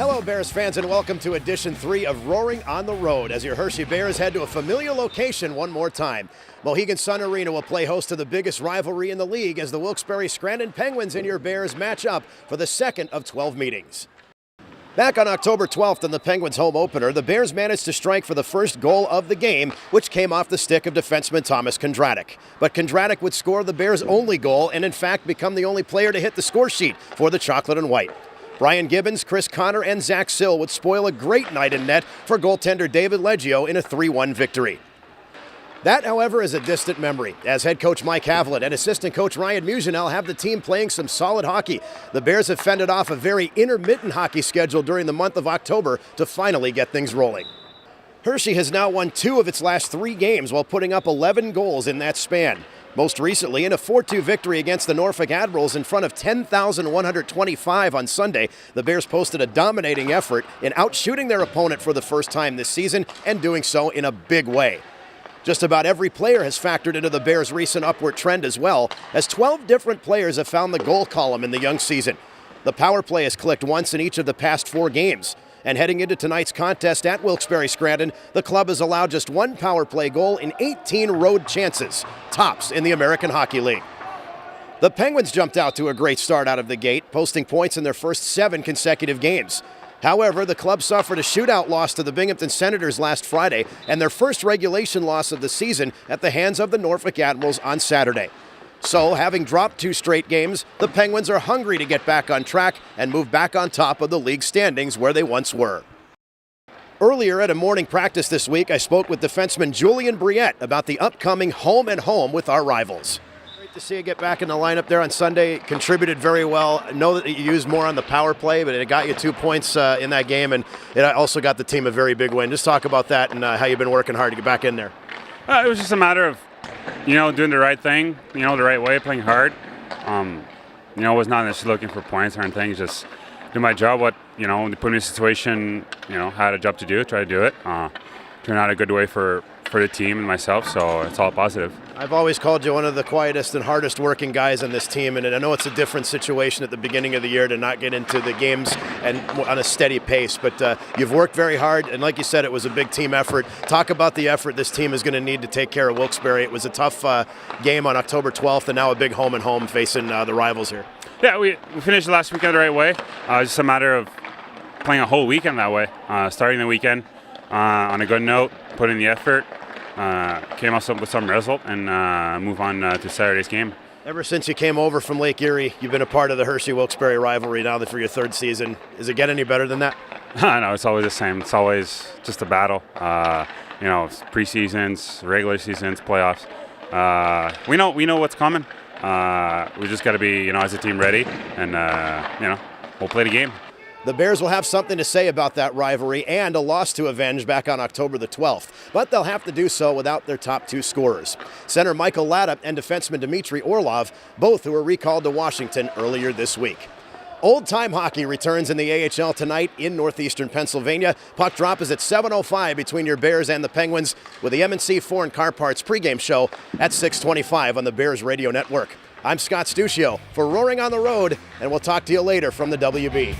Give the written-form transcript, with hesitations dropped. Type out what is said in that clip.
Hello, Bears fans, and welcome to Edition 3 of Roaring on the Road as your Hershey Bears head to a familiar location one more time. Mohegan Sun Arena will play host to the biggest rivalry in the league as the Wilkes-Barre-Scranton Penguins and your Bears match up for the second of 12 meetings. Back on October 12th in the Penguins' home opener, the Bears managed to strike for the first goal of the game, which came off the stick of defenseman Thomas Kondratik. But Kondratik would score the Bears' only goal and, in fact, become the only player to hit the score sheet for the Chocolate and White. Brian Gibbons, Chris Connor, and Zach Sill would spoil a great night in net for goaltender David Leggio in a 3-1 victory. That, however, is a distant memory, as head coach Mike Havlett and assistant coach Ryan Musinel have the team playing some solid hockey. The Bears have fended off a very intermittent hockey schedule during the month of October to finally get things rolling. Hershey has now won 2 of its last 3 games while putting up 11 goals in that span. Most recently, in a 4-2 victory against the Norfolk Admirals in front of 10,125 on Sunday, the Bears posted a dominating effort in outshooting their opponent for the first time this season and doing so in a big way. Just about every player has factored into the Bears' recent upward trend as well, as 12 different players have found the goal column in the young season. The power play has clicked once in each of the past 4 games. And heading into tonight's contest at Wilkes-Barre-Scranton, the club has allowed just 1 power play goal in 18 road chances, tops in the American Hockey League. The Penguins jumped out to a great start out of the gate, posting points in their first 7 consecutive games. However, the club suffered a shootout loss to the Binghamton Senators last Friday and their first regulation loss of the season at the hands of the Norfolk Admirals on Saturday. So, having dropped 2 straight games, the Penguins are hungry to get back on track and move back on top of the league standings where they once were. Earlier at a morning practice this week, I spoke with defenseman Julian Briette about the upcoming home-and-home with our rivals. Great to see you get back in the lineup there on Sunday. Contributed very well. I know that you used more on the power play, but it got you 2 points in that game, and it also got the team a very big win. Just talk about that and how you've been working hard to get back in there. It was just a matter of doing the right thing, the right way, playing hard. Was not necessarily looking for points or anything, just do my job, when they put me in a situation, had a job to do, try to do it. Turned out a good way for the team and myself, so it's all positive. I've always called you one of the quietest and hardest working guys on this team, and I know it's a different situation at the beginning of the year to not get into the games and on a steady pace, but you've worked very hard, and like you said, it was a big team effort. Talk about the effort this team is going to need to take care of Wilkes-Barre. It was a tough game on October 12th, and now a big home-and-home facing the rivals here. Yeah, we finished the last weekend the right way. Just a matter of playing a whole weekend that way, starting the weekend on a good note, put in the effort, came up with some result, and move on to Saturday's game. Ever since you came over from Lake Erie, you've been a part of the Hershey-Wilkes-Barre rivalry now for your 3rd season. Does it get any better than that? No, it's always the same. It's always just a battle. Preseasons, regular seasons, playoffs. We know what's coming. We just got to be, as a team, ready, and we'll play the game. The Bears will have something to say about that rivalry and a loss to avenge back on October the 12th, but they'll have to do so without their top 2 scorers. Center Michael Latta and defenseman Dmitry Orlov, both who were recalled to Washington earlier this week. Old-time hockey returns in the AHL tonight in northeastern Pennsylvania. Puck drop is at 7:05 between your Bears and the Penguins, with the M&C Foreign Car Parts pregame show at 6:25 on the Bears Radio Network. I'm Scott Stuccio for Roaring on the Road, and we'll talk to you later from the WB.